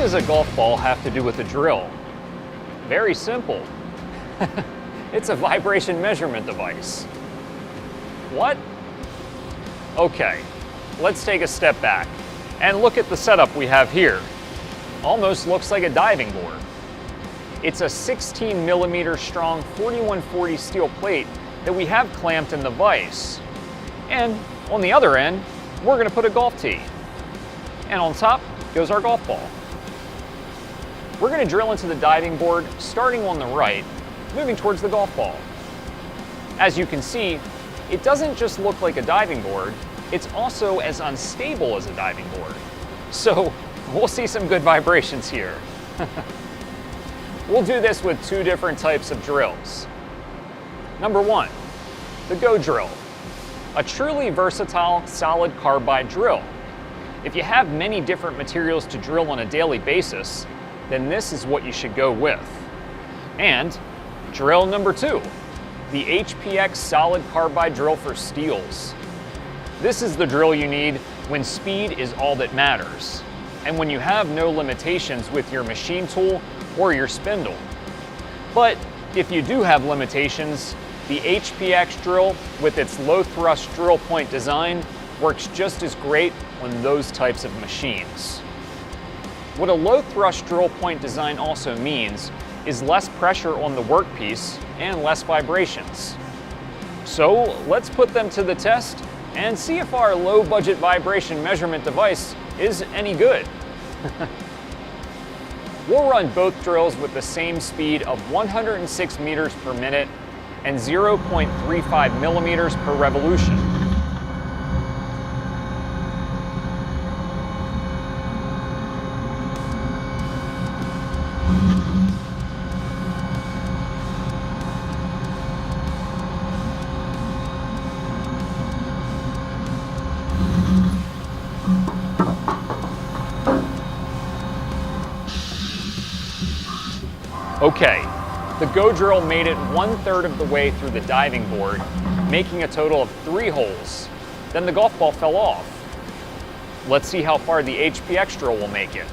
does a golf ball have to do with a drill? Very simple. It's a vibration measurement device. What? Okay, let's take a step back and look at the setup we have here. Almost looks like a diving board. It's a 16 millimeter strong 4140 steel plate that we have clamped in the vise. And on the other end, we're going to put a golf tee. And on top goes our golf ball. We're going to drill into the diving board starting on the right, moving towards the golf ball. As you can see, it doesn't just look like a diving board, it's also as unstable as a diving board. So we'll see some good vibrations here. We'll do this with two different types of drills. Number one, the GOdrill, a truly versatile solid carbide drill. If you have many different materials to drill on a daily basis, then this is what you should go with. And drill number two, the HPX solid carbide drill for steels. This is the drill you need when speed is all that matters, and when you have no limitations with your machine tool or your spindle. But if you do have limitations, the HPX drill with its low thrust drill point design works just as great on those types of machines. What a low thrust drill point design also means is less pressure on the workpiece and less vibrations. So let's put them to the test and see if our low budget vibration measurement device is any good. We'll run both drills with the same speed of 106 meters per minute and 0.35 millimeters per revolution. Okay, the GOdrill made it 1/3 of the way through the diving board, making a total of 3 holes. Then the golf ball fell off. Let's see how far the HPX drill will make it.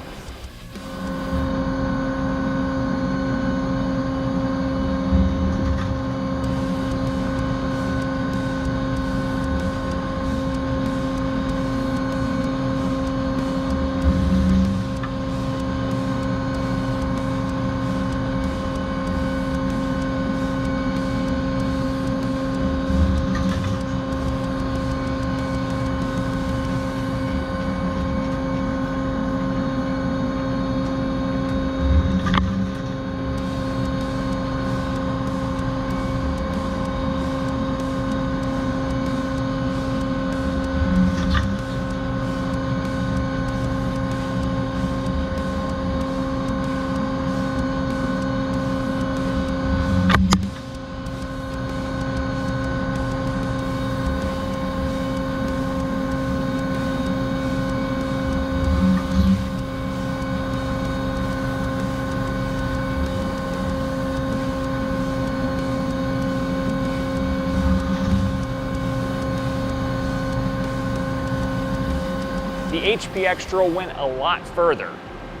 The HPX drill went a lot further,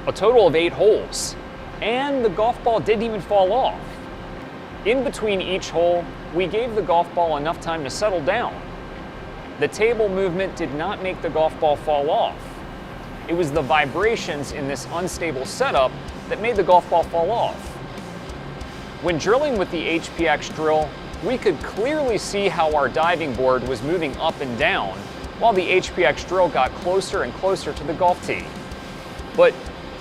a total of 8 holes, and the golf ball didn't even fall off. In between each hole, we gave the golf ball enough time to settle down. The table movement did not make the golf ball fall off. It was the vibrations in this unstable setup that made the golf ball fall off. When drilling with the HPX drill, we could clearly see how our diving board was moving up and down while the HPX drill got closer and closer to the golf tee. But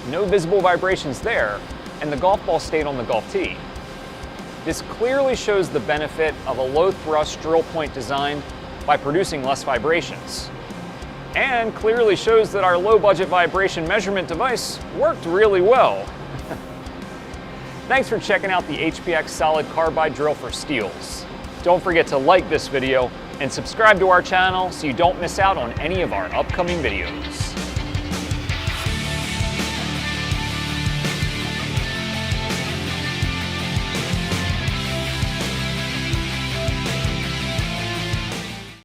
no visible vibrations there, and the golf ball stayed on the golf tee. This clearly shows the benefit of a low thrust drill point design by producing less vibrations. And clearly shows that our low budget vibration measurement device worked really well. Thanks for checking out the HPX solid carbide drill for steels. Don't forget to like this video and subscribe to our channel so you don't miss out on any of our upcoming videos.